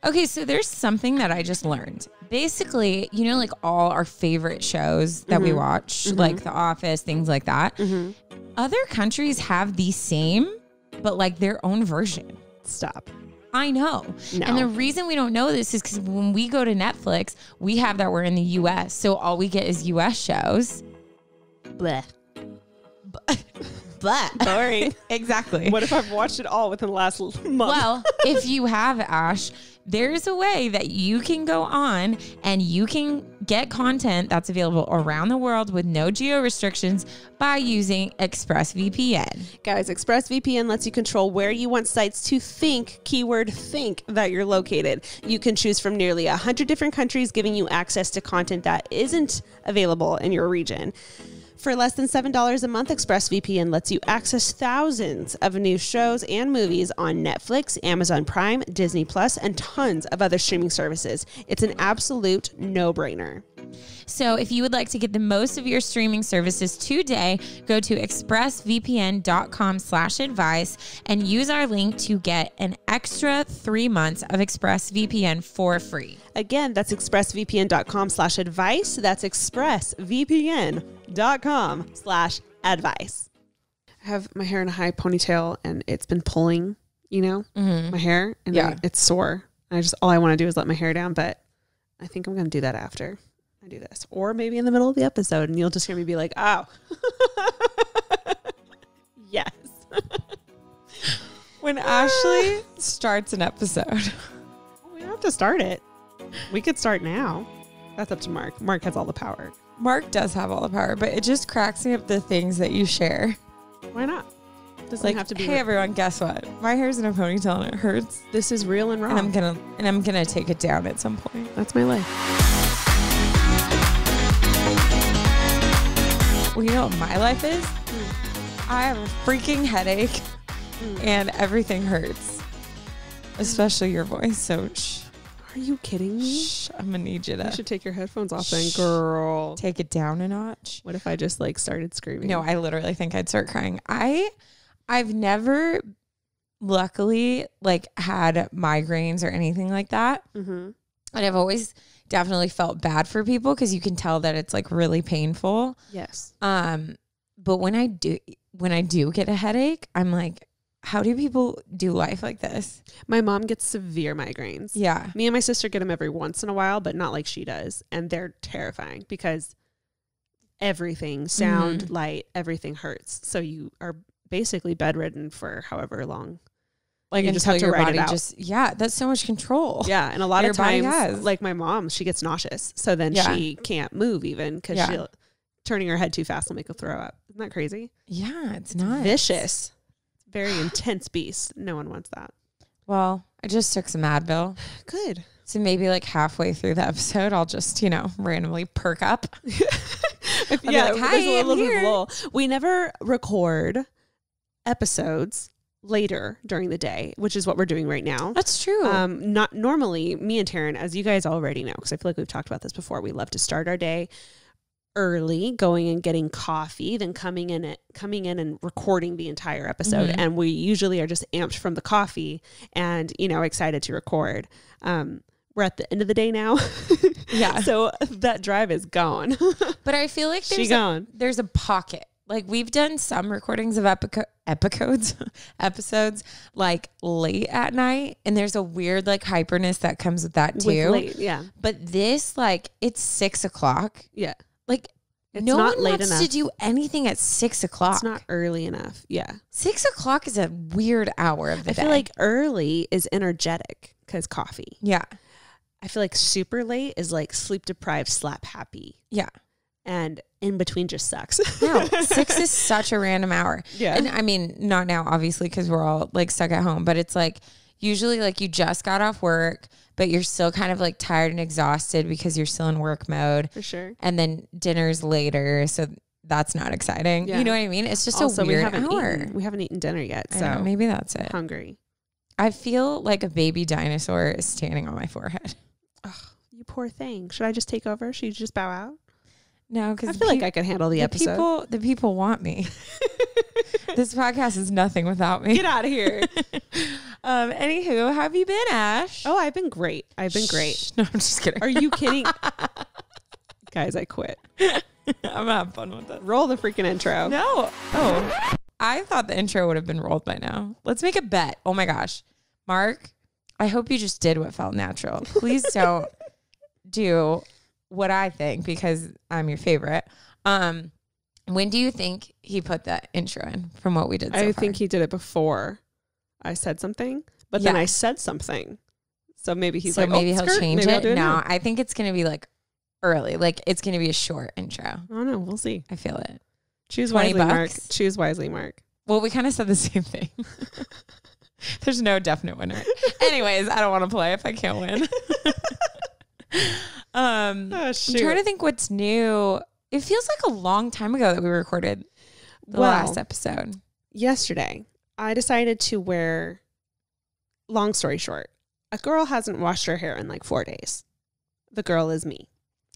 Okay, so there's something that I just learned. Basically, you know, like all our favorite shows that we watch, like The Office, things like that. Other countries have the same, but like their own version. Stop. I know. No. And the reason we don't know this is because when we go to Netflix, we have that we're in the U.S. So all we get is U.S. shows. Blech. But Boring. Exactly. What if I've watched it all within the last month? Well, if you have, Ash, there's a way that you can go on and you can get content that's available around the world with no geo restrictions by using Expressvpn. Guys, Expressvpn lets you control where you want sites to think, keyword think, that you're located. You can choose from nearly 100 different countries, giving you access to content that isn't available in your region. For less than $7 a month, ExpressVPN lets you access thousands of new shows and movies on Netflix, Amazon Prime, Disney Plus, and tons of other streaming services. It's an absolute no-brainer. So if you would like to get the most of your streaming services today, go to expressvpn.com/advice and use our link to get an extra 3 months of ExpressVPN for free. Again, that's expressvpn.com/advice. That's expressvpn.com/advice. I have my hair in a high ponytail and it's been pulling, you know, my hair, and it's sore. All I want to do is let my hair down, but I think I'm going to do that after I do this, or maybe in the middle of the episode, and you'll just hear me be like, "Oh, yes." When Ashley starts an episode, We don't have to start it. We could start now. That's up to Mark. Mark has all the power. Mark does have all the power, but it just cracks me up the things that you share. Why not? Doesn't Like, have to be. hey everyone, guess what? My hair's in a ponytail and it hurts. This is real and raw. And I'm gonna take it down at some point. That's my life. Well, you know what my life is? I have a freaking headache and everything hurts. Especially your voice, so shh. Are you kidding me? Shh, I'm gonna need you to You should take your headphones off then, girl. take it down a notch. What if I just like started screaming? No, I literally think I'd start crying. I've never luckily like had migraines or anything like that. And I've always definitely felt bad for people because you can tell that it's like really painful. Yes. But when I do get a headache, I'm like, how do people do life like this? My mom gets severe migraines. Yeah. Me and my sister get them every once in a while, but not like she does. And they're terrifying because everything, sound, light, everything hurts. So you are basically bedridden for however long. Like you just have to your write body it out. that's so much control. Yeah. And a lot Your of body times, has. like my mom, she gets nauseous. So then she can't move even because turning her head too fast will make her throw up. Isn't that crazy? Yeah, it's not Vicious. Very intense beast. No one wants that. Well, I just took some Advil. Good. So maybe like halfway through the episode, I'll just, randomly perk up. Like, hi, there's a little I'm bit here. of lull. We never record episodes later during the day, which is what we're doing right now. That's true. Not normally, me and Taryn, as you guys already know, because I feel like we've talked about this before, we love to start our day early, going and getting coffee, then coming in and recording the entire episode. And we usually are just amped from the coffee and, excited to record. We're at the end of the day now. Yeah. So that drive is gone. But I feel like there's a pocket. Like we've done some recordings of episodes like late at night, and there's a weird like hyperness that comes with that too. With late, yeah. But this, like, it's 6 o'clock. Yeah. Like It's no not one late wants enough. to do anything at 6 o'clock. It's not early enough. Yeah. 6 o'clock is a weird hour of the day. I feel like early is energetic because coffee. Yeah. I feel like super late is like sleep deprived, slap happy. Yeah. And in between just sucks. No, 6 is such a random hour. Yeah. And I mean, not now, obviously, because we're all like stuck at home, but it's like usually like you just got off work, but you're still kind of like tired and exhausted because you're still in work mode. For sure. And then dinner's later. So that's not exciting. Yeah. You know what I mean? It's just Also, a weird we hour. we haven't eaten dinner yet. I So know, maybe that's it. hungry. I feel like a baby dinosaur is standing on my forehead. Oh, you poor thing. Should I just take over? Should you just bow out? No, because I feel like I could handle the episode. The people want me. This podcast is nothing without me. Get out of here. Anywho, how have you been, Ash? Oh, I've been great. No, I'm just kidding. Are you kidding? Guys, I quit. I'm having fun with it. Roll the freaking intro. No. Oh, I thought the intro would have been rolled by now. Let's make a bet. Oh my gosh. Mark, I hope you just did what felt natural. Please don't do what I think because I'm your favorite. When do you think he put that intro in from what we did so I far? think he did it before I said something, but then I said something. So maybe he's maybe he'll change it. No, now. I think it's going to be like early. Like it's going to be a short intro. I don't know. We'll see. I feel it. Choose 20 wisely, bucks? Mark. Choose wisely, Mark. Well, we kind of said the same thing. There's no definite winner. Anyways, I don't want to play if I can't win. I'm trying to think what's new. It feels like a long time ago that we recorded the last episode. Yesterday, I decided to wear, long story short, a girl hasn't washed her hair in like 4 days. The girl is me.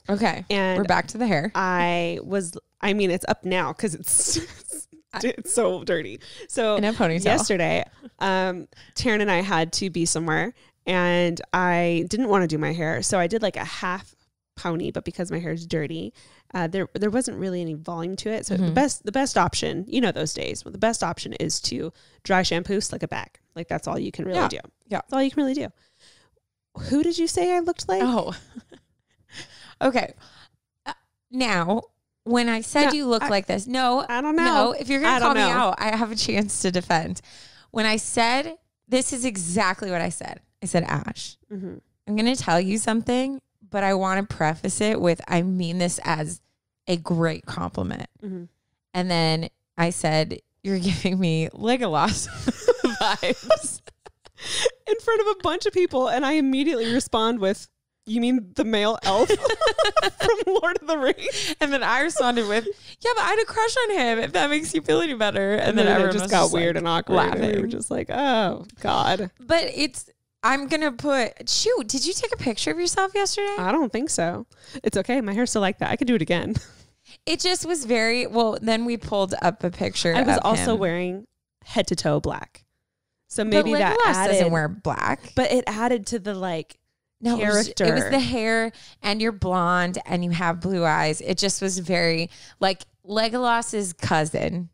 Okay. And we're back to the hair. It's up now because it's so dirty. So in a ponytail. Yesterday, Taryn and I had to be somewhere and I didn't want to do my hair. So I did like a half pony, but because my hair is dirty, there wasn't really any volume to it. So the best option, those days, the best option is to dry shampoo, slick it back. Like that's all you can really do. Yeah. That's all you can really do. Who did you say I looked like? Oh, okay. Now, when I said you look like this, no, I don't know. No, if you're going to call me out, I have a chance to defend. When I said, this is exactly what I said. I said, Ash, I'm going to tell you something, but I want to preface it with, I mean this as a great compliment. And then I said, you're giving me Legolas vibes. In front of a bunch of people, and I immediately respond with, you mean the male elf from Lord of the Rings? And then I responded with, yeah, but I had a crush on him, if that makes you feel any better. And then everyone just got weird and awkward. Laughing. And we were just like, oh, God. But I'm going to did you take a picture of yourself yesterday? I don't think so. It's okay. My hair's still like that. I could do it again. It just was then we pulled up a picture. I was of also him. wearing head to toe black. So maybe but that doesn't wear black. But it added to the character. It was the hair and you're blonde and you have blue eyes. It just was very like Legolas's cousin.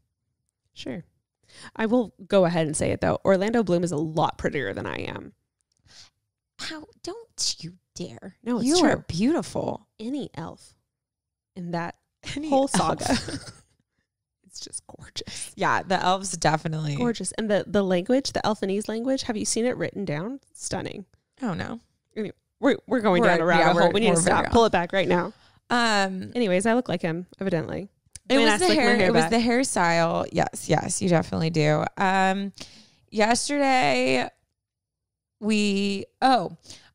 Sure. I will go ahead and say it though. Orlando Bloom is a lot prettier than I am. How don't you dare. No, it's you true. are beautiful. Any elf in that whole saga. It's just gorgeous. Yeah, the elves definitely. Gorgeous. And the language, the Elfinese language, have you seen it written down? Stunning. Oh, no. Anyway, we're going down a rabbit hole. We need to stop. Pull it back right now. Anyways, I look like him, evidently. It was the hair. It was the hairstyle. Yes, you definitely do. Yesterday,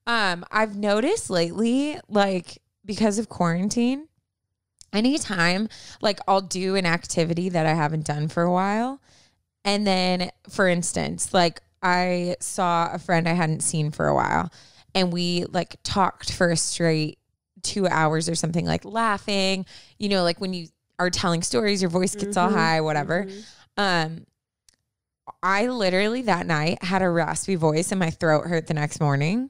I've noticed lately, like, because of quarantine, anytime, like, I'll do an activity that I haven't done for a while. And then, for instance, like, I saw a friend I hadn't seen for a while. And we, like, talked for a straight 2 hours or something, like, laughing. Like, when you are telling stories, your voice gets all high, whatever. I literally that night had a raspy voice and my throat hurt the next morning.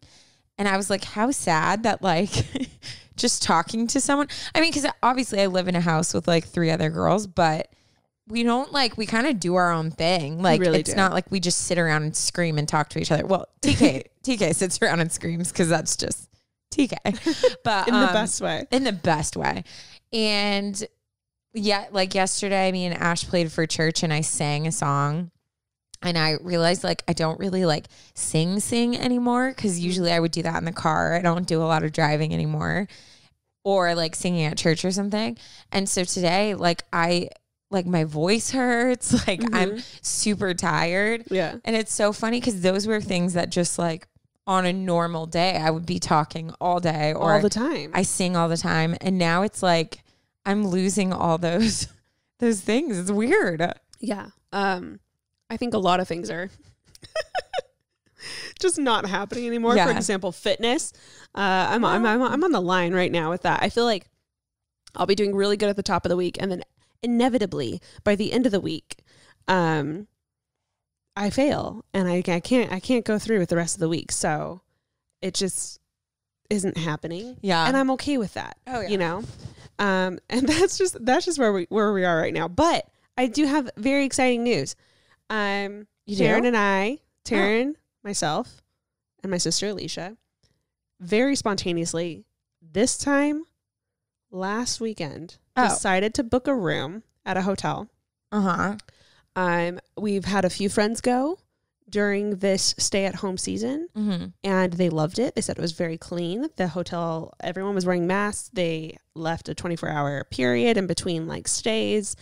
And I was like, how sad that, like, just talking to someone. I mean, because obviously I live in a house with like 3 other girls, but we don't we kind of do our own thing. Like, really it's not like we just sit around and scream and talk to each other. Well, TK sits around and screams because that's just TK. But in the best way. In the best way. And yeah, like yesterday, me and Ash played for church and I sang a song. And I realized, like, I don't really, like, sing anymore because usually I would do that in the car. I don't do a lot of driving anymore or, like, singing at church or something. And so today, like, my voice hurts. Like, I'm super tired. Yeah. And it's so funny because those were things that just, like, on a normal day, I would be talking all day. Or all the time. I sing all the time. And now it's, like, I'm losing all those things. It's weird. Yeah. I think a lot of things are just not happening anymore. Yeah. For example, fitness. I'm on the line right now with that. I feel like I'll be doing really good at the top of the week, and then inevitably by the end of the week, I fail and I can't go through with the rest of the week. So it just isn't happening. Yeah. And I'm okay with that. Oh, yeah. You know? And that's just where we are right now. But I do have very exciting news. Taryn and I, myself, and my sister Alicia, very spontaneously this time last weekend decided to book a room at a hotel. We've had a few friends go during this stay-at-home season, and they loved it. They said it was very clean. The hotel, everyone was wearing masks. They left a 24-hour period in between like stays.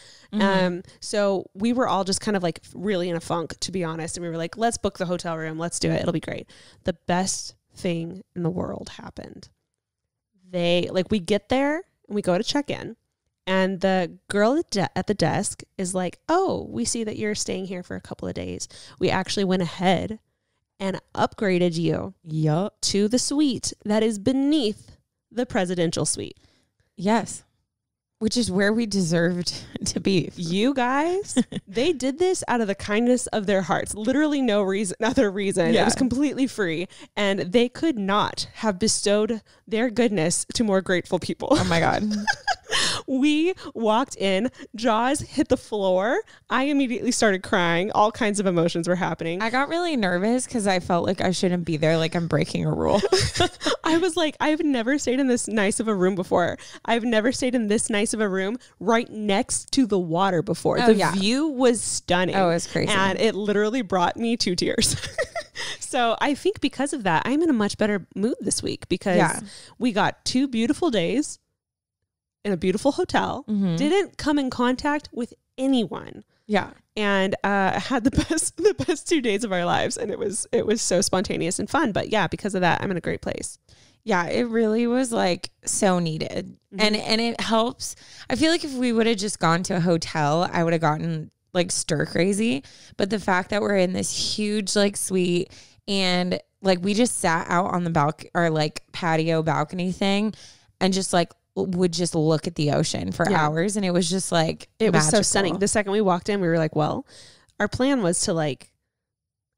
So we were all just kind of like really in a funk, to be honest. And we were like, let's book the hotel room. Let's do it. It'll be great. The best thing in the world happened. We get there and we go to check in. And the girl at the desk is like, oh, we see that you're staying here for a couple of days. We actually went ahead and upgraded you to the suite that is beneath the presidential suite. Yes. Which is where we deserved to be. You guys, they did this out of the kindness of their hearts. Literally no other reason. Yeah. It was completely free. And they could not have bestowed their goodness to more grateful people. Oh my God. We walked in, jaws hit the floor. I immediately started crying. All kinds of emotions were happening. I got really nervous because I felt like I shouldn't be there, like I'm breaking a rule. I was like, I've never stayed in this nice of a room before. I've never stayed in this nice of a room right next to the water before. The view was stunning. Oh, it was crazy. And it literally brought me to tears. So I think because of that, I'm in a much better mood this week because we got 2 beautiful days in a beautiful hotel, didn't come in contact with anyone. Yeah. And had the best 2 days of our lives. And it was so spontaneous and fun. But yeah, because of that, I'm in a great place. Yeah, it really was like so needed. And it helps. I feel like if we would have just gone to a hotel, I would have gotten like stir crazy. But the fact that we're in this huge like suite and like we just sat out on the patio balcony thing and just like would just look at the ocean for hours. And it was just like, it was so stunning. The second we walked in, we were like, well, our plan was to like,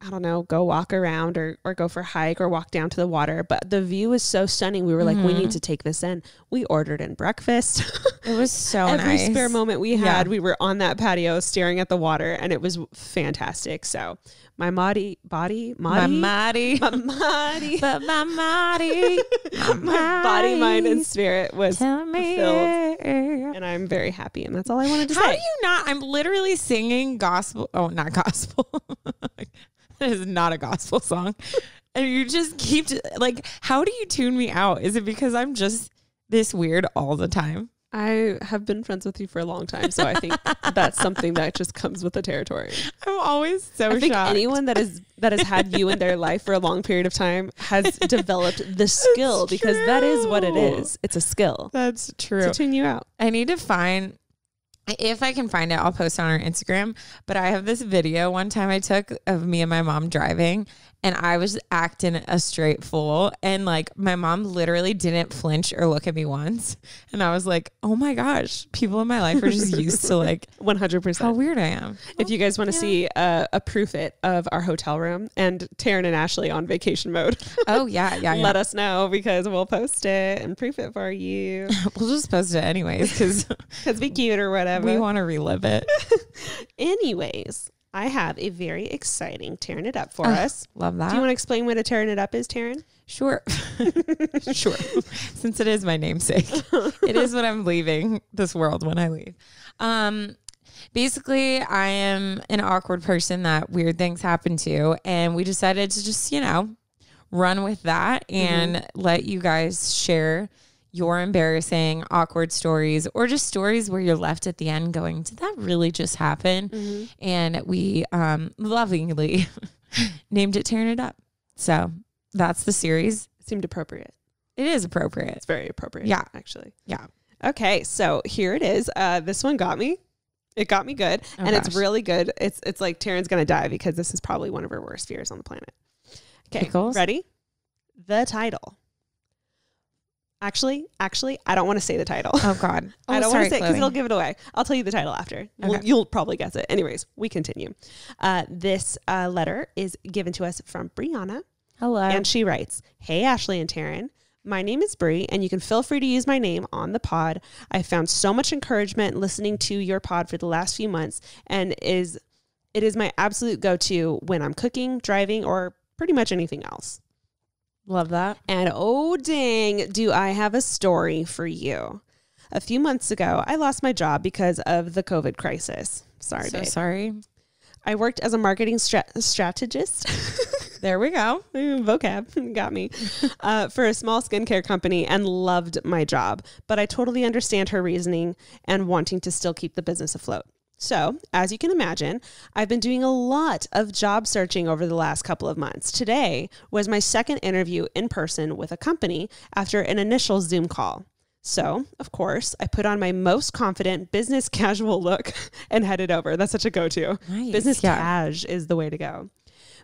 I don't know, go walk around or go for a hike or walk down to the water. But the view was so stunning. We were like, we need to take this in. We ordered in breakfast. It was so Every nice. spare moment we had, we were on that patio staring at the water and it was fantastic. So my body, my body, mind, and spirit was fulfilled. And I'm very happy. And that's all I wanted to say. How do you not? I'm literally singing gospel. Oh, not gospel. That is not a gospel song. And you just keep like, how do you tune me out? Is it because I'm just this weird all the time? I have been friends with you for a long time, so I think that's something that just comes with the territory. I'm always so I think shocked. Anyone that has had you in their life for a long period of time has developed the skill because that is what it is. It's a skill. That's true. To tune you out. I need to find, if I can find it, I'll post on our Instagram. But I have this video one time I took of me and my mom driving, and I was acting a straight fool. And like my mom literally didn't flinch or look at me once. And I was like, oh my gosh, people in my life are just used to like 100% how weird I am. If you guys want to see a proof it of our hotel room and Taryn and Ashley on vacation mode. Oh yeah. Let us know because we'll post it and proof it for you. We'll just post it anyways because be cute or whatever. We want to relive it. Anyways, I have a very exciting Tearing It Up for us. Love that. Do you want to explain what a Tearing It Up is, Taryn? Sure. Sure. Since it is my namesake, it is what I'm leaving this world when I leave. Basically, I am an awkward person that weird things happen to, and we decided to just, run with that and let you guys share your embarrassing, awkward stories or just stories where you're left at the end going, did that really just happen? And we lovingly named it Tearing It Up. So that's the series. It seemed appropriate. It is appropriate. It's very appropriate. Yeah. Actually. Yeah. Okay. So here it is. This one got me. It got me good. And it's really good. It's like Taryn's going to die because this is probably one of her worst fears on the planet. Okay. Pickles? Ready? The title. Actually, I don't want to say the title. Oh God. I don't want to say it because it'll give it away. I'll tell you the title after. Okay. You'll probably guess it. Anyways, we continue. This letter is given to us from Brianna. Hello. And she writes, "Hey, Ashley and Taryn. My name is Bri, and you can feel free to use my name on the pod. I found so much encouragement listening to your pod for the last few months, and it is my absolute go-to when I'm cooking, driving, or pretty much anything else." Love that. And oh, dang, do I have a story for you. A few months ago, I lost my job because of the COVID crisis. Sorry, so babe. sorry. I worked as a marketing strategist. There we go. Vocab got me. For a small skincare company and loved my job. But I totally understand her reasoning and wanting to still keep the business afloat. So, as you can imagine, I've been doing a lot of job searching over the last couple of months. Today was my second interview in person with a company after an initial Zoom call. So, of course, I put on my most confident business casual look and headed over. That's such a go-to. Nice. Business cash is the way to go.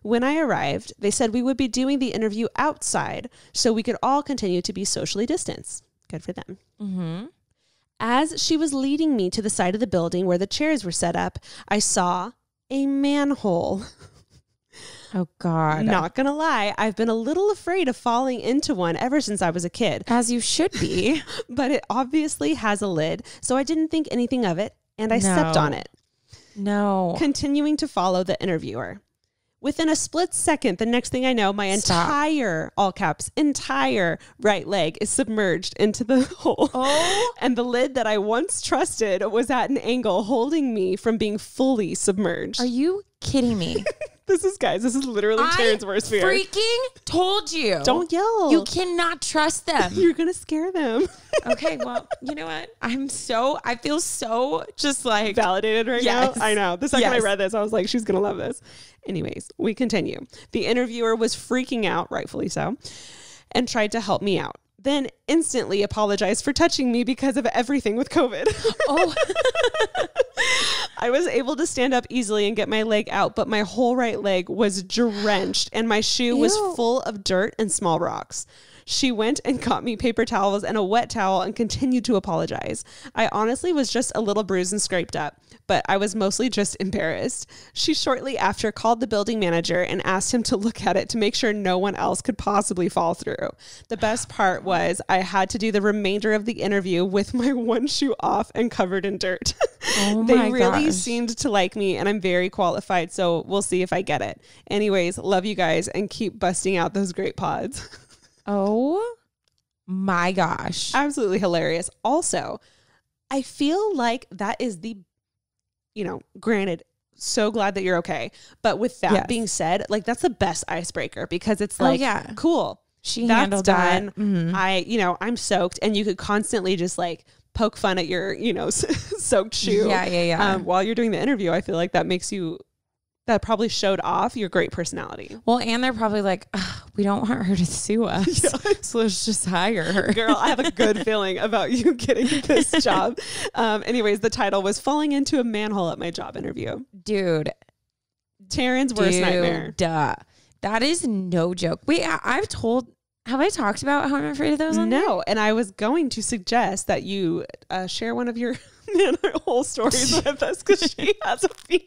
When I arrived, they said we would be doing the interview outside so we could all continue to be socially distanced. Good for them. Mm-hmm. As she was leading me to the side of the building where the chairs were set up, I saw a manhole. Oh God. Not gonna lie, I've been a little afraid of falling into one ever since I was a kid. As you should be. But it obviously has a lid, so I didn't think anything of it, and I stepped on it. No. Continuing to follow the interviewer. Within a split second, the next thing I know, my entire, all caps, entire right leg is submerged into the hole. Oh. And the lid that I once trusted was at an angle holding me from being fully submerged. Are you kidding me? This is literally Taryn's worst fear. Freaking told you. Don't yell. You cannot trust them. You're going to scare them. Okay, well, you know what? I feel so just like validated right yes. now. I know. The second I read this, I was like, she's going to love this. Anyways, we continue. The interviewer was freaking out, rightfully so, and tried to help me out. Then instantly apologized for touching me because of everything with COVID. Oh. I was able to stand up easily and get my leg out, but my whole right leg was drenched and my shoe was full of dirt and small rocks. She went and got me paper towels and a wet towel and continued to apologize. I honestly was just a little bruised and scraped up, but I was mostly just embarrassed. She shortly after called the building manager and asked him to look at it to make sure no one else could possibly fall through. The best part was I had to do the remainder of the interview with my one shoe off and covered in dirt. Oh They my really gosh. seemed to like me and I'm very qualified, so we'll see if I get it. Anyways, love you guys and keep busting out those great pods. Oh my gosh. Absolutely hilarious. Also, I feel like that is granted, so glad that you're okay. But with that being said, like that's the best icebreaker because it's like, cool. She that's handled done. that. Mm-hmm. I'm soaked and you could constantly just like poke fun at your, soaked shoe. Yeah. While you're doing the interview, I feel like that probably showed off your great personality. Well, and they're probably like, we don't want her to sue us. So let's just hire her. Girl, I have a good feeling about you getting this job. Anyways, the title was Falling into a Manhole at My Job Interview. Dude. Taryn's worst nightmare. Duh. That is no joke. Wait, have I talked about how I'm afraid of those on there? No, and I was going to suggest that you share one of your manhole stories with us because she has a few.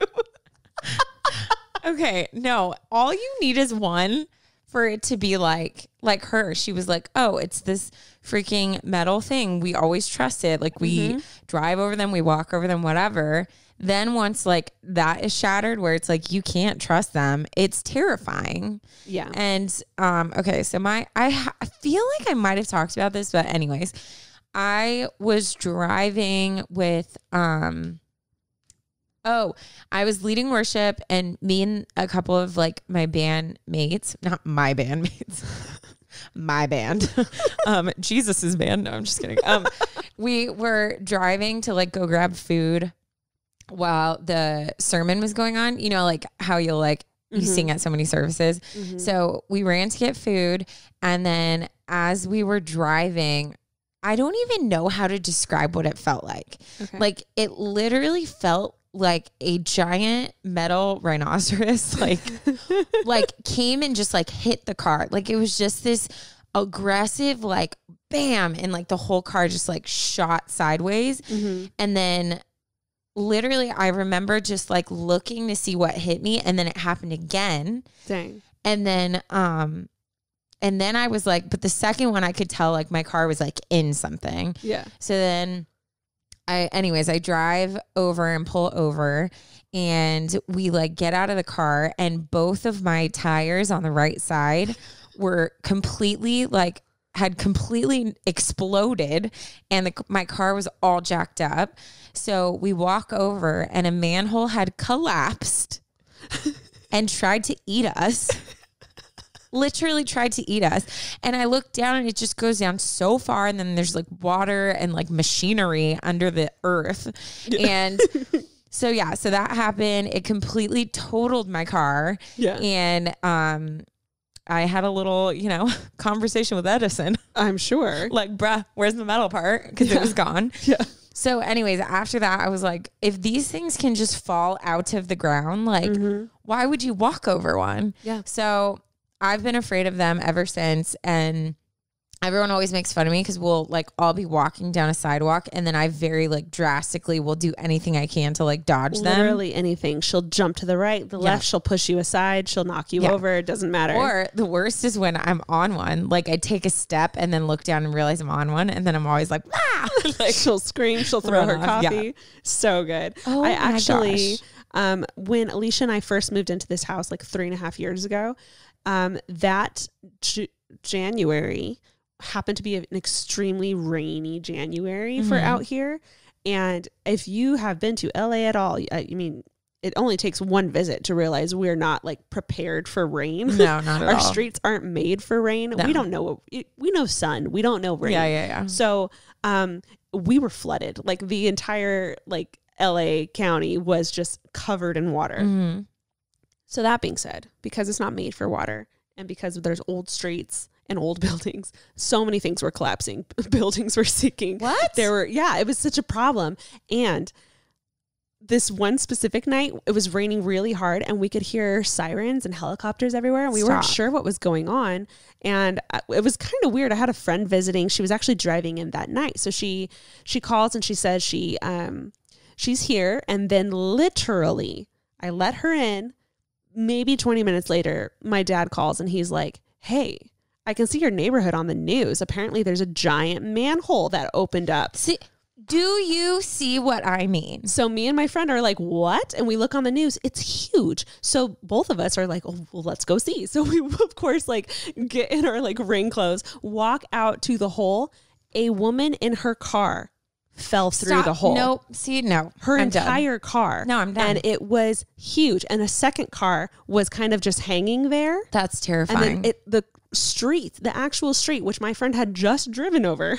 Okay, no, all you need is one for it to be like her. She was like, oh, it's this freaking metal thing. We always trusted. Like we drive over them, we walk over them, whatever. Then once like that is shattered where it's like, you can't trust them. It's terrifying. Yeah. And, okay. So I feel like I might've talked about this, but anyways, I was driving with, I was leading worship and me and a couple of like my band mates, not my band mates, my band, Jesus's band. No, I'm just kidding. We were driving to like go grab food while the sermon was going on, like how you'll like, you sing at so many services. So we ran to get food. And then as we were driving, I don't even know how to describe what it felt like. Okay. Like it literally felt like a giant metal rhinoceros, like came and just like hit the car. Like it was just this aggressive, like bam. And like the whole car just like shot sideways. And then literally I remember just like looking to see what hit me. And then it happened again. Dang. And then I was like, but the second one I could tell like my car was like in something. Yeah. So then I drive over and pull over and we like get out of the car and both of my tires on the right side were completely like had completely exploded and my car was all jacked up. So we walk over and a manhole had collapsed and tried to eat us. Literally tried to eat us. And I look down and it just goes down so far. And then there's like water and like machinery under the earth. And so that happened. It completely totaled my car. Yeah. And I had a little, conversation with Edison. I'm sure. Like, bruh, where's the metal part? Because it was gone. Yeah. So anyways, after that, I was like, if these things can just fall out of the ground, like, why would you walk over one? Yeah. So I've been afraid of them ever since. And everyone always makes fun of me because we'll like all be walking down a sidewalk and then I very like drastically will do anything I can to like dodge them. Literally anything. She'll jump to the right, the left. She'll push you aside. She'll knock you over. It doesn't matter. Or the worst is when I'm on one. Like I take a step and then look down and realize I'm on one. And then I'm always like, ah! Like she'll scream. She'll throw her coffee. Yeah. So good. Oh, I actually, when Alicia and I first moved into this house like 3.5 years ago, that January happened to be an extremely rainy January for out here. And if you have been to LA at all, I mean, it only takes one visit to realize we're not like prepared for rain. No, not at all. Our streets aren't made for rain. No. We don't know. We know sun. We don't know rain. Yeah. So, we were flooded. Like the entire like LA County was just covered in water. So that being said, because it's not made for water and because there's old streets and old buildings, so many things were collapsing. Buildings were sinking. What? It was such a problem. And this one specific night, it was raining really hard and we could hear sirens and helicopters everywhere. And we weren't sure what was going on. And it was kind of weird. I had a friend visiting. She was actually driving in that night. So she calls and she says she's here. And then literally I let her in. Maybe 20 minutes later, my dad calls and he's like, hey, I can see your neighborhood on the news. Apparently there's a giant manhole that opened up. See, do you see what I mean? So me and my friend are like, what? And we look on the news. It's huge. So both of us are like, oh, well, let's go see. So we, of course, like get in our like rain clothes, walk out to the hole. A woman in her car fell through the hole. No, see, no. Her entire car. No, I'm done. And it was huge. And a second car was kind of just hanging there. That's terrifying. And then the actual street, which my friend had just driven over,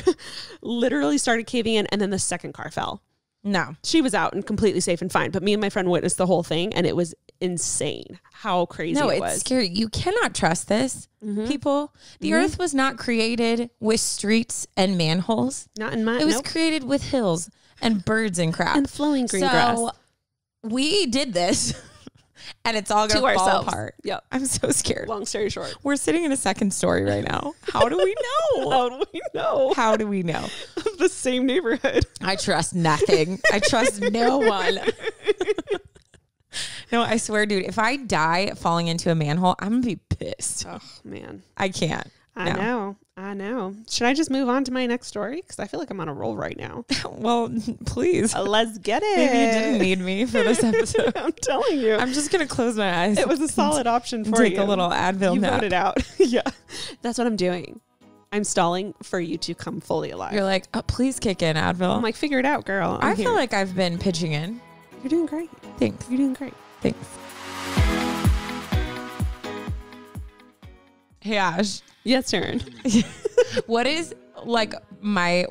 literally started caving in. And then the second car fell. No. She was out and completely safe and fine. But me and my friend witnessed the whole thing. And it was insane how crazy it was. No, it's scary. You cannot trust this, people. The earth was not created with streets and manholes. Not in my. It was created with hills and birds and crap. And flowing green grass. So we did this. And it's all going to fall apart. Yep. I'm so scared. Long story short. We're sitting in a second story right now. How do we know? How do we know? How do we know? The same neighborhood. I trust nothing. I trust no one. No, I swear, dude, if I die falling into a manhole, I'm going to be pissed. Oh, man. I can't. I know. Should I just move on to my next story? Because I feel like I'm on a roll right now. Well, please. Let's get it. Maybe you didn't need me for this episode. I'm telling you. I'm just going to close my eyes. It was a solid option for you. Take a little Advil nap. You voted out. Yeah. That's what I'm doing. I'm stalling for you to come fully alive. You're like, oh, please kick in, Advil. I'm like, figure it out, girl. I feel like I've been pitching in. You're doing great. Thanks. You're doing great. Thanks. Hey, Ash. Yes, Sharon. What is like my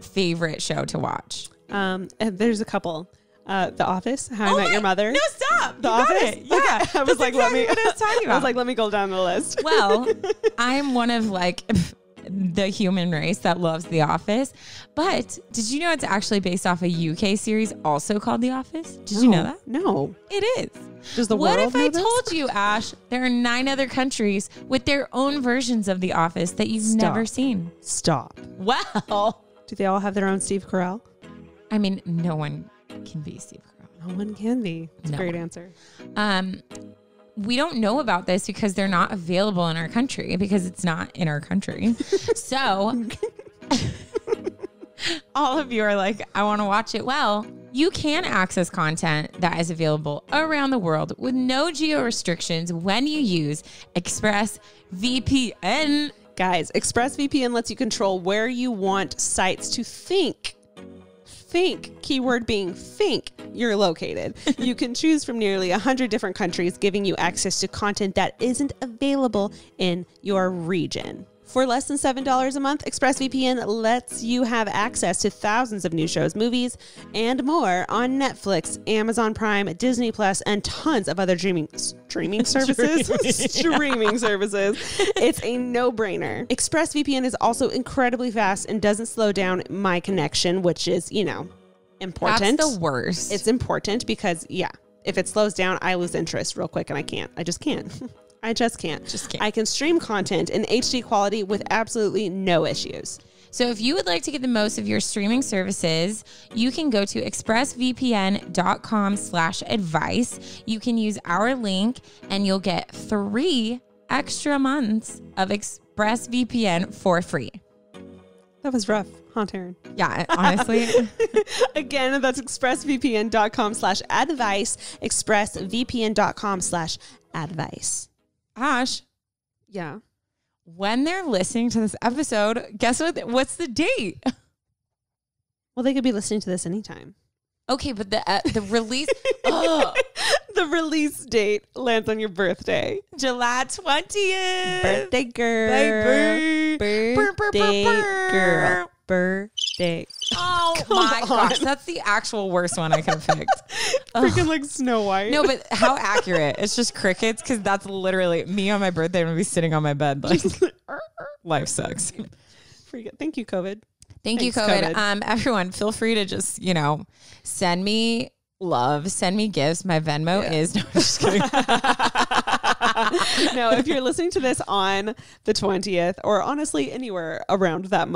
favorite show to watch? There's a couple. The Office, How I Met Your Mother. No, stop. The Office. Yeah. Okay. I was like, what I was talking about. I was like, let me go down the list. Well, I'm one of like, the human race that loves The Office. But did you know it's actually based off a UK series also called The Office? Did you know that? No. It is. Does the What world if know I this? told you, Ash, there are 9 other countries with their own versions of The Office that you've never seen? Stop. Well, Do they all have their own Steve Carell? I mean, no one can be Steve Carell. No one can be. It's a No great one. answer. We don't know about this because they're not available in our country because it's not in our country. So all of you are like, I want to watch it. Well, you can access content that is available around the world with no geo restrictions when you use ExpressVPN. Guys, ExpressVPN lets you control where you want sites to think, keyword being think, you're located. You can choose from nearly 100 different countries, giving you access to content that isn't available in your region. For less than $7 a month, ExpressVPN lets you have access to thousands of new shows, movies, and more on Netflix, Amazon Prime, Disney Plus, and tons of other streaming services. Streaming services. It's a no-brainer. ExpressVPN is also incredibly fast and doesn't slow down my connection, which is, important. That's the worst. It's important because, if it slows down, I lose interest real quick and I just can't. I just can't. I can stream content in HD quality with absolutely no issues. So if you would like to get the most of your streaming services, you can go to expressvpn.com/advice. You can use our link and you'll get 3 extra months of ExpressVPN for free. That was rough, huh, Taryn? Yeah, honestly. Again, that's expressvpn.com/advice, expressvpn.com/advice. Ash, Yeah. when they're listening to this episode, guess what? What's the date? Well, they could be listening to this anytime. Okay, but the release, oh, The release date lands on your birthday. July 20th. Birthday girl. Baby. Birthday girl. Birthday. Oh my gosh, that's the actual worst one I could have picked. Freaking like Snow White. No, but how accurate? It's just crickets because that's literally me on my birthday. I'm gonna be sitting on my bed like life sucks. Thank you, COVID. Thank you, Thanks, COVID. Everyone, feel free to just send me love, send me gifts. My Venmo is no, I'm just kidding. No, if you're listening to this on the 20th or honestly anywhere around that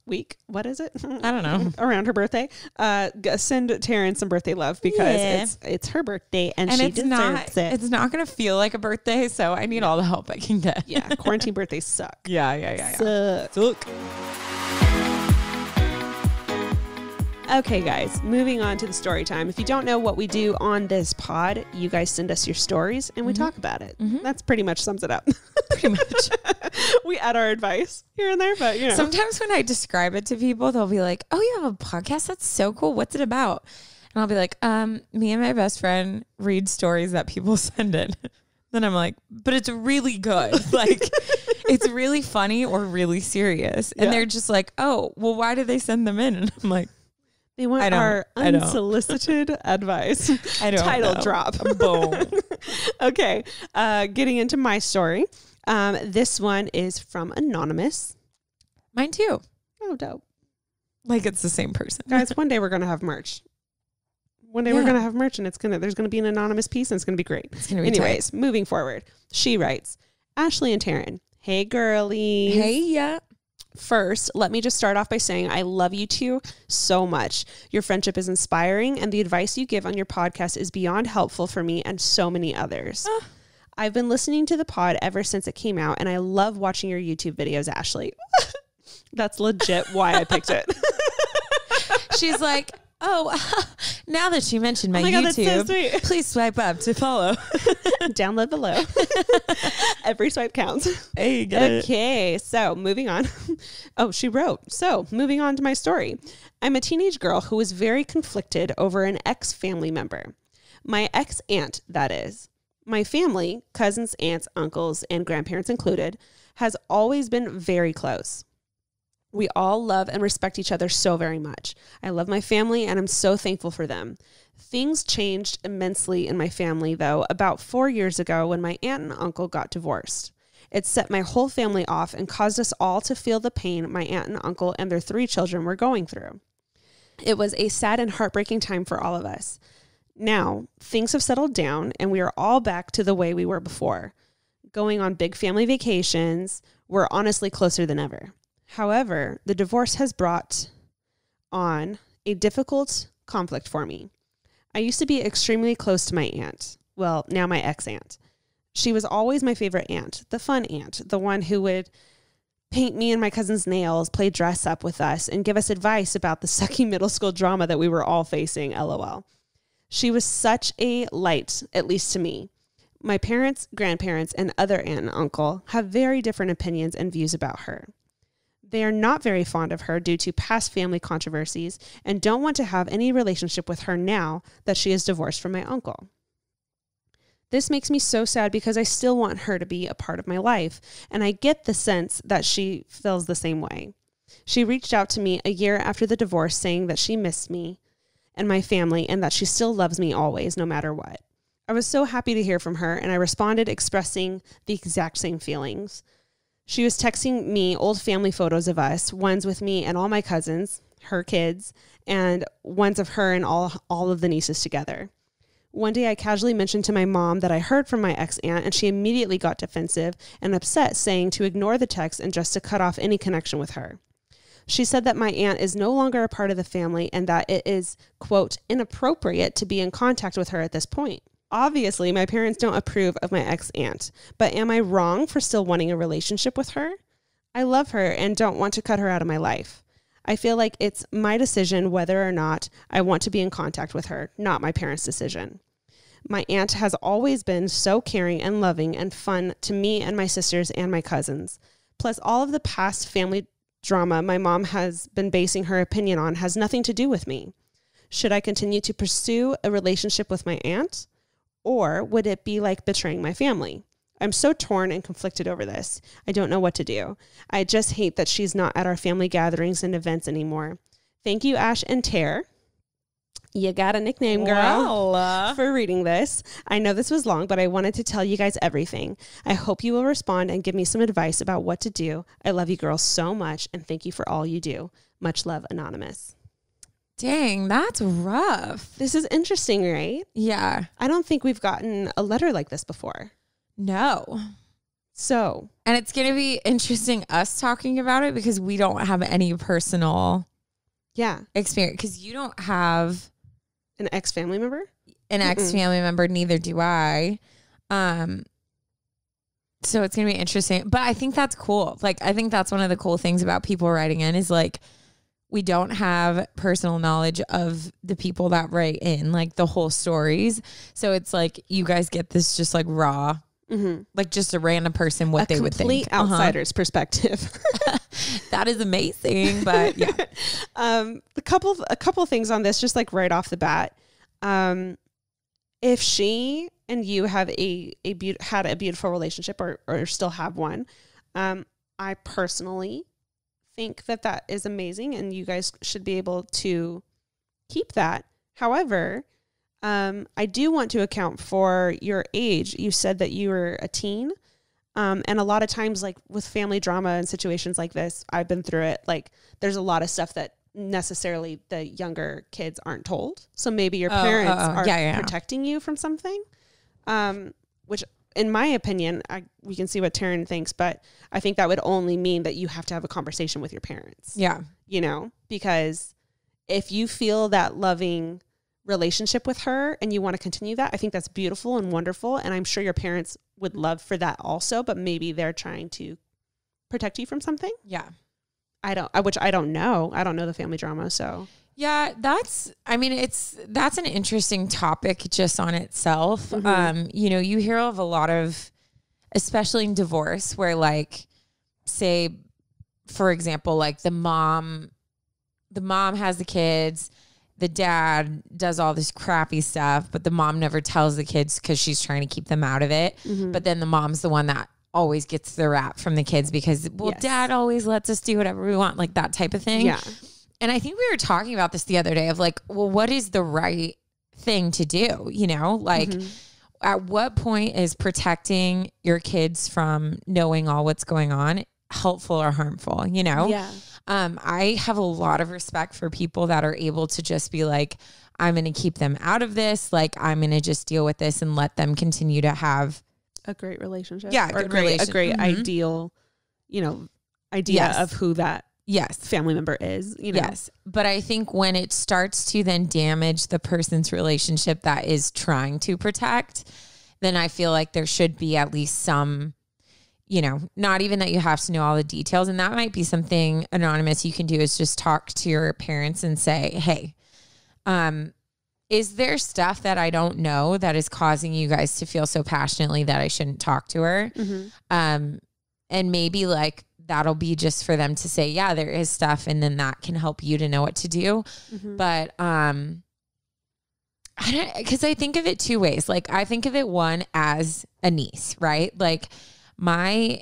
week, what is it? I don't know. Around her birthday, send Taryn some birthday love because it's her birthday and she deserves it. It's not going to feel like a birthday, so I need all the help I can get. Yeah, quarantine birthdays suck. Yeah. Suck. Okay, guys, moving on to the story time. If you don't know what we do on this pod, you guys send us your stories and we talk about it. That's pretty much sums it up. Pretty much. We add our advice here and there, but Sometimes when I describe it to people, they'll be like, "Oh, you have a podcast? That's so cool. What's it about?" And I'll be like, me and my best friend read stories that people send in." Then I'm like, "But it's really good. Like, it's really funny or really serious." And they're just like, "Oh, well, why did they send them in?" And I'm like, they want our unsolicited advice. I don't Title know. drop. Boom. Okay. Getting into my story. This one is from Anonymous. Mine too. Oh, dope. Like it's the same person. Guys, one day we're going to have merch. One day we're going to have merch and there's going to be an anonymous piece and it's going to be great. It's going to be Anyways, moving forward. She writes, Ashley and Taryn, hey girlies. Hey, yeah. First, let me just start off by saying I love you two so much. Your friendship is inspiring and the advice you give on your podcast is beyond helpful for me and so many others. I've been listening to the pod ever since it came out and I love watching your YouTube videos, Ashley. That's legit why I picked it. She's like, oh, now that you mentioned my God, YouTube, that's so sweet. Please swipe up to follow. Download below. Every swipe counts. Hey, get it. Okay, so moving on. Oh, she wrote. So moving on to my story. I'm a teenage girl who was very conflicted over an ex-family member. My ex-aunt, that is. My family, cousins, aunts, uncles, and grandparents included, has always been very close. We all love and respect each other so very much. I love my family and I'm so thankful for them. Things changed immensely in my family, though, about 4 years ago when my aunt and uncle got divorced. It set my whole family off and caused us all to feel the pain my aunt and uncle and their 3 children were going through. It was a sad and heartbreaking time for all of us. Now, things have settled down and we are all back to the way we were before. Going on big family vacations, we're honestly closer than ever. However, the divorce has brought on a difficult conflict for me. I used to be extremely close to my aunt. Well, now my ex-aunt. She was always my favorite aunt, the fun aunt, the one who would paint me and my cousin's nails, play dress up with us, and give us advice about the sucky middle school drama that we were all facing, LOL. She was such a light, at least to me. My parents, grandparents, and other aunt and uncle have very different opinions and views about her. They are not very fond of her due to past family controversies and don't want to have any relationship with her now that she is divorced from my uncle. This makes me so sad because I still want her to be a part of my life, and I get the sense that she feels the same way. She reached out to me a year after the divorce saying that she missed me and my family and that she still loves me always, no matter what. I was so happy to hear from her, and I responded expressing the exact same feelings. She was texting me old family photos of us, ones with me and all my cousins, her kids, and ones of her and all of the nieces together. One day I casually mentioned to my mom that I heard from my ex-aunt, and she immediately got defensive and upset, saying to ignore the text and just to cut off any connection with her. She said that my aunt is no longer a part of the family and that it is, quote, inappropriate to be in contact with her at this point. Obviously, my parents don't approve of my ex-aunt, but am I wrong for still wanting a relationship with her? I love her and don't want to cut her out of my life. I feel like it's my decision whether or not I want to be in contact with her, not my parents' decision. My aunt has always been so caring and loving and fun to me and my sisters and my cousins. Plus, all of the past family drama my mom has been basing her opinion on has nothing to do with me. Should I continue to pursue a relationship with my aunt? Or would it be like betraying my family? I'm so torn and conflicted over this. I don't know what to do. I just hate that she's not at our family gatherings and events anymore. Thank you, Ash and Tare. You got a nickname, girl, for reading this. I know this was long, but I wanted to tell you guys everything. I hope you will respond and give me some advice about what to do. I love you girls so much, and thank you for all you do. Much love, Anonymous. Dang, that's rough. This is interesting, right? Yeah. I don't think we've gotten a letter like this before. No. So. And it's going to be interesting us talking about it because we don't have any personal experience. Because you don't have an ex-family member? An ex-family member, neither do I. So it's going to be interesting. But I think that's cool. Like, I think that's one of the cool things about people writing in is like, we don't have personal knowledge of the people that write in, like the whole stories. So it's like, you guys get this just like raw, like just a random person, what they would think. A complete outsider's perspective. That is amazing. But yeah. A couple of things on this, just like right off the bat. If she and you have had a beautiful relationship or still have one, I personally think that is amazing and you guys should be able to keep that. However, I do want to account for your age. You said that you were a teen. And a lot of times, like with family drama and situations like this, I've been through it. Like there's a lot of stuff that necessarily the younger kids aren't told. So maybe your parents are protecting you from something, which in my opinion, we can see what Taryn thinks, but I think that would only mean that you have to have a conversation with your parents. Yeah. You know, because if you feel that loving relationship with her and you want to continue that, I think that's beautiful and wonderful. And I'm sure your parents would love for that also, but maybe they're trying to protect you from something. Yeah. Which I don't know. I don't know the family drama. So yeah, that's an interesting topic just on itself. You know, you hear of a lot of, especially in divorce where like, say, for example, like the mom has the kids, the dad does all this crappy stuff, but the mom never tells the kids because she's trying to keep them out of it. But then the mom's the one that always gets the rap from the kids because, dad always lets us do whatever we want, like that type of thing. Yeah. And I think we were talking about this the other day of like, well, what is the right thing to do? You know, like, at what point is protecting your kids from knowing all what's going on helpful or harmful, you know? Yeah. I have a lot of respect for people that are able to just be like, I'm going to keep them out of this. Like, I'm going to just deal with this and let them continue to have a great relationship. Yeah. Or a great ideal, you know, idea of who that family member is, you know? Yes. But I think when it starts to then damage the person's relationship that is trying to protect, then I feel like there should be at least some, you know, not even that you have to know all the details. And that might be something anonymous you can do, is just talk to your parents and say, hey, is there stuff that I don't know that is causing you guys to feel so passionately that I shouldn't talk to her? And maybe like, that'll be just for them to say, yeah, there is stuff. And then that can help you to know what to do. But, cause I think of it two ways. Like, I think of it one as a niece, right? Like my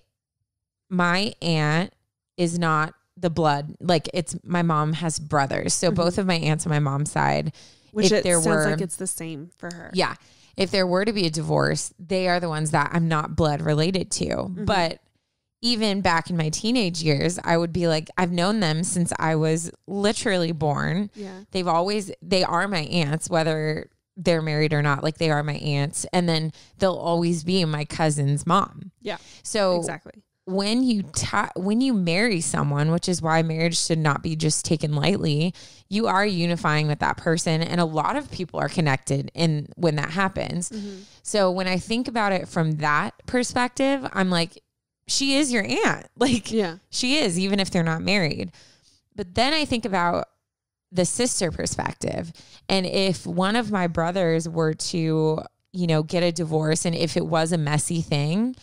aunt is not the blood. Like, it's, my mom has brothers. So both of my aunts on my mom's side, which it sounds like it's the same for her. Yeah. If there were to be a divorce, they are the ones that I'm not blood related to. But even back in my teenage years, I would be like, I've known them since I was literally born. Yeah. They are my aunts, whether they're married or not. Like, they are my aunts. And then they'll always be my cousin's mom. Yeah. So exactly. When you marry someone, which is why marriage should not be just taken lightly, you are unifying with that person. And a lot of people are connected when that happens. So when I think about it from that perspective, I'm like, she is your aunt. Like, she is, even if they're not married. But then I think about the sister perspective. And if one of my brothers were to, you know, get a divorce, and if it was a messy thing,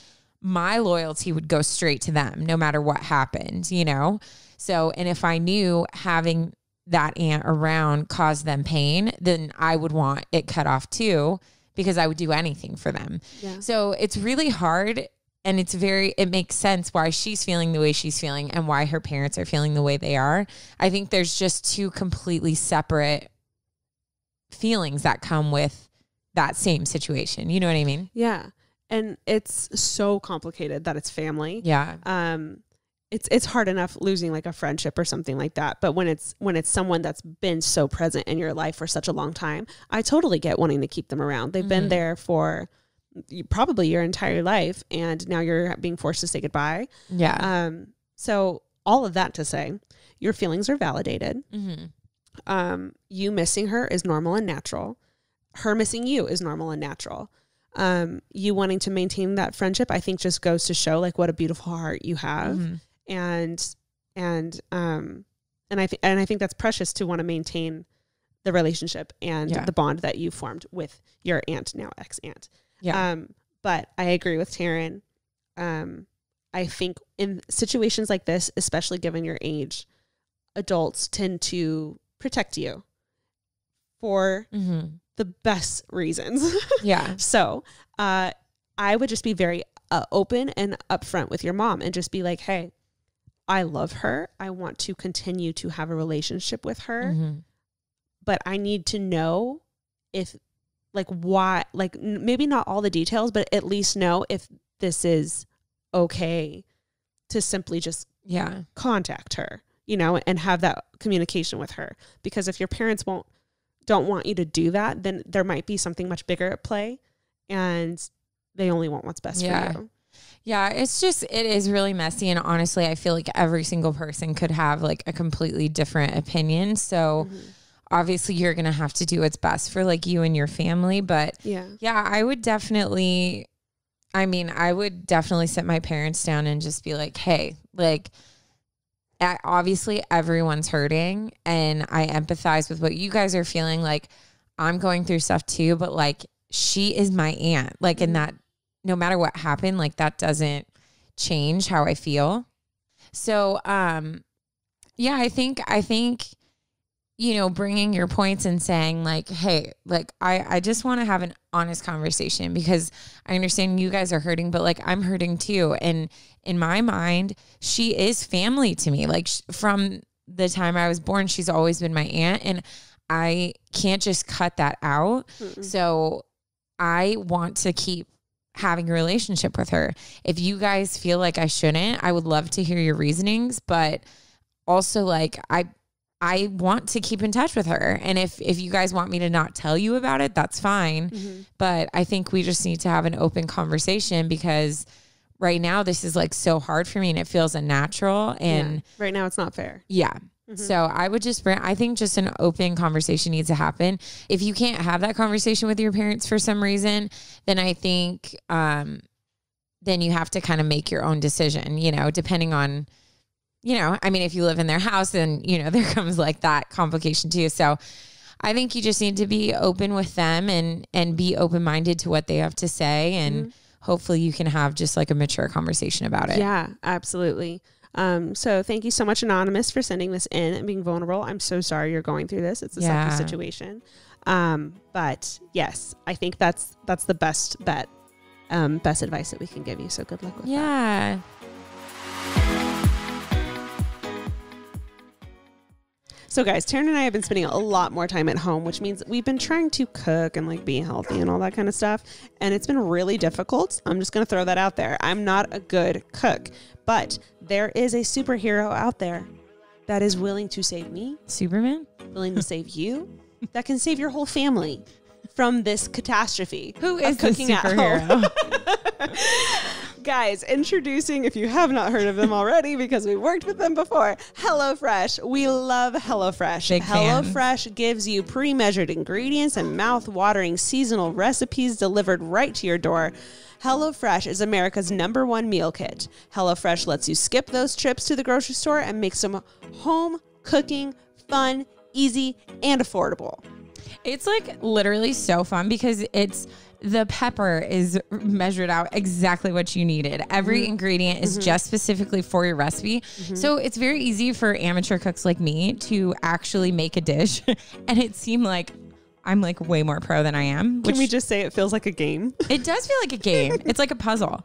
my loyalty would go straight to them no matter what happened, you know? So, and if I knew having that aunt around caused them pain, then I would want it cut off too, because I would do anything for them. Yeah. So it's really hard. And it makes sense why she's feeling the way she's feeling and why her parents are feeling the way they are. I think there's just two completely separate feelings that come with that same situation. You know what I mean? Yeah. And it's so complicated that it's family. Yeah. It's hard enough losing like a friendship or something like that. But when it's someone that's been so present in your life for such a long time, I totally get wanting to keep them around. They've been there for probably your entire life, and now you're being forced to say goodbye. Yeah. So all of that to say, your feelings are validated. You missing her is normal and natural. Her missing you is normal and natural. You wanting to maintain that friendship, I think, just goes to show like what a beautiful heart you have. And I think that's precious to want to maintain the relationship and the bond that you formed with your aunt, now ex-aunt. Yeah. But I agree with Taryn. I think in situations like this, especially given your age, adults tend to protect you for the best reasons. Yeah. So, I would just be very open and upfront with your mom and just be like, hey, I love her. I want to continue to have a relationship with her, but I need to know if like why, like maybe not all the details, but at least know if this is okay to simply just contact her, you know, and have that communication with her. Because if your parents don't want you to do that, then there might be something much bigger at play, and they only want what's best for you. Yeah, it is really messy. And honestly, I feel like every single person could have like a completely different opinion. So obviously you're going to have to do what's best for like you and your family. But I would definitely sit my parents down and just be like, hey, like, obviously everyone's hurting, and I empathize with what you guys are feeling. Like, I'm going through stuff too, but like, she is my aunt. Like, and that no matter what happened, like that doesn't change how I feel. So, I think, you know, bringing your points and saying like, hey, like, I just want to have an honest conversation, because I understand you guys are hurting, but like, I'm hurting too. And in my mind, she is family to me. Like, from the time I was born, she's always been my aunt, and I can't just cut that out. So I want to keep having a relationship with her. If you guys feel like I shouldn't, I would love to hear your reasonings, but also like I want to keep in touch with her. And if you guys want me to not tell you about it, that's fine. But I think we just need to have an open conversation, because right now this is like so hard for me and it feels unnatural. And right now it's not fair. Yeah. So I would I think just an open conversation needs to happen. If you can't have that conversation with your parents for some reason, then I think, then you have to kind of make your own decision, you know, depending on, you know, I mean, if you live in their house, then, you know, there comes like that complication too. So I think you just need to be open with them and be open-minded to what they have to say. And hopefully you can have just like a mature conversation about it. Yeah, absolutely. So thank you so much, Anonymous, for sending this in and being vulnerable. I'm so sorry you're going through this. It's a sucky situation. But yes, I think that's the best bet, best advice that we can give you. So good luck with that. So guys, Taryn and I have been spending a lot more time at home, which means we've been trying to cook and like be healthy and all that kind of stuff. And it's been really difficult. I'm just going to throw that out there. I'm not a good cook, but there is a superhero out there that is willing to save me. Superman? Willing to save you. That can save your whole family from this catastrophe. Who is cooking the superhero? At home. Guys, introducing, if you have not heard of them already, because we worked with them before, HelloFresh. We love HelloFresh. HelloFresh gives you pre-measured ingredients and mouth-watering seasonal recipes delivered right to your door. HelloFresh is America's #1 meal kit. HelloFresh lets you skip those trips to the grocery store and make some home cooking fun, easy, and affordable. It's like literally so fun because the pepper is measured out exactly what you needed. Every ingredient is just specifically for your recipe. So it's very easy for amateur cooks like me to actually make a dish. And it seemed like I'm like way more pro than I am. Can we just say it feels like a game? It does feel like a game. It's like a puzzle.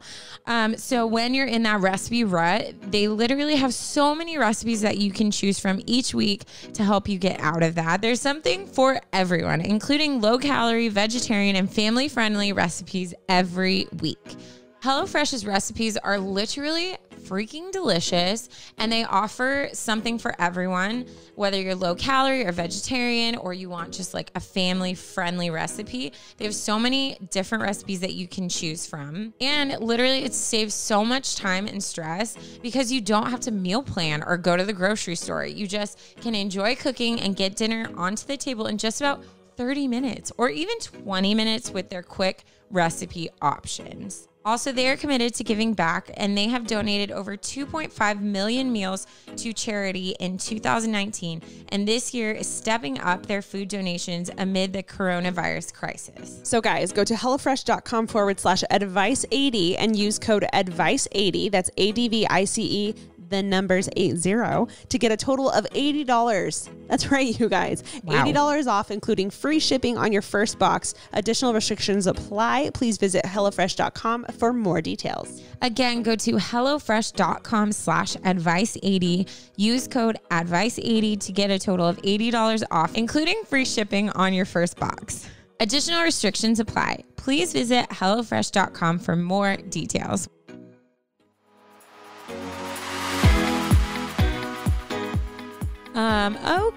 So when you're in that recipe rut, they literally have so many recipes that you can choose from each week to help you get out of that. There's something for everyone, including low-calorie, vegetarian, and family-friendly recipes every week. HelloFresh's recipes are literally freaking delicious, and they offer something for everyone, whether you're low calorie or vegetarian, or you want just like a family friendly recipe. They have so many different recipes that you can choose from. And literally it saves so much time and stress because you don't have to meal plan or go to the grocery store. You just can enjoy cooking and get dinner onto the table in just about 30 minutes or even 20 minutes with their quick recipe options. Also, they are committed to giving back, and they have donated over 2.5 million meals to charity in 2019, and this year is stepping up their food donations amid the coronavirus crisis. So guys, go to HelloFresh.com/advice80 and use code ADVICE80, that's ADVICE, the numbers 80, to get a total of $80. That's right, you guys. Wow. $80 off, including free shipping on your first box. Additional restrictions apply. Please visit HelloFresh.com for more details. Again, go to HelloFresh.com/advice80. Use code ADVICE80 to get a total of $80 off, including free shipping on your first box. Additional restrictions apply. Please visit HelloFresh.com for more details.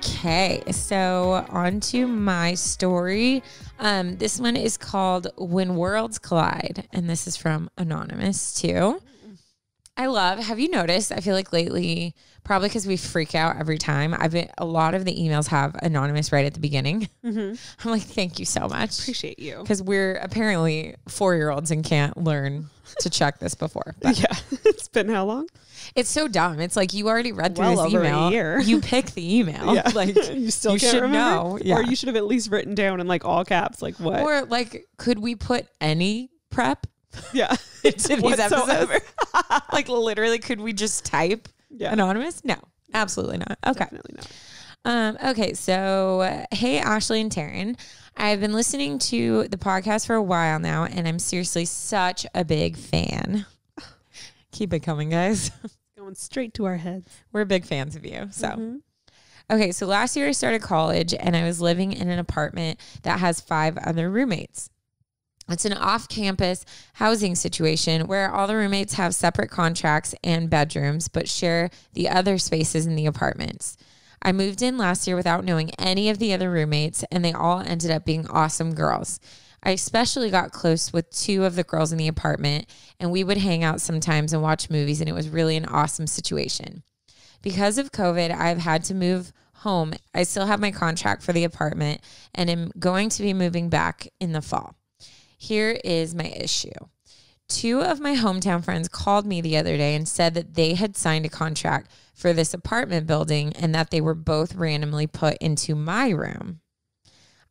Okay, so on to my story. This one is called When Worlds Collide, and this is from Anonymous too. Have you noticed, I feel like lately, probably because we freak out every time, a lot of the emails have Anonymous right at the beginning. I'm like, thank you so much. Appreciate you. Because we're apparently 4-year-olds and can't learn to check this before. But yeah, it's been how long? It's so dumb. It's like you already read through this over email. A year. You pick the email. Yeah. Like you still can't should remember? know. Yeah. Or you should have at least written down in like all caps, like what? Or like, could we put any prep? Yeah. Into these episodes? Like literally, could we just type Anonymous? No, absolutely not. Okay. Definitely not. Okay. So, hey, Ashley and Taryn. I've been listening to the podcast for a while now, and I'm seriously such a big fan. Keep it coming, guys. Going straight to our heads. We're big fans of you. So, okay. So last year I started college and I was living in an apartment that has 5 other roommates. It's an off-campus housing situation where all the roommates have separate contracts and bedrooms, but share the other spaces in the apartments. I moved in last year without knowing any of the other roommates, and they all ended up being awesome girls. I especially got close with 2 of the girls in the apartment, and we would hang out sometimes and watch movies, and it was really an awesome situation. Because of COVID, I've had to move home. I still have my contract for the apartment and am going to be moving back in the fall. Here is my issue. 2 of my hometown friends called me the other day and said that they had signed a contract for this apartment building and that they were both randomly put into my room.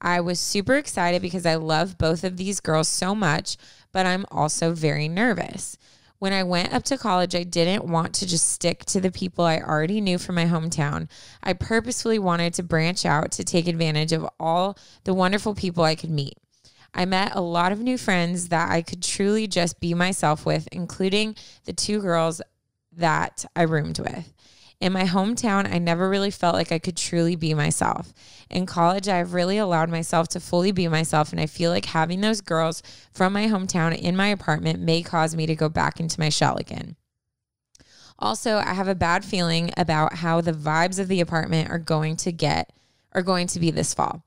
I was super excited because I love both of these girls so much, but I'm also very nervous. When I went up to college, I didn't want to just stick to the people I already knew from my hometown. I purposefully wanted to branch out to take advantage of all the wonderful people I could meet. I met a lot of new friends that I could truly just be myself with, including the 2 girls that I roomed with. In my hometown, I never really felt like I could truly be myself. In college, I've really allowed myself to fully be myself, and I feel like having those girls from my hometown in my apartment may cause me to go back into my shell again. Also, I have a bad feeling about how the vibes of the apartment are going to be this fall.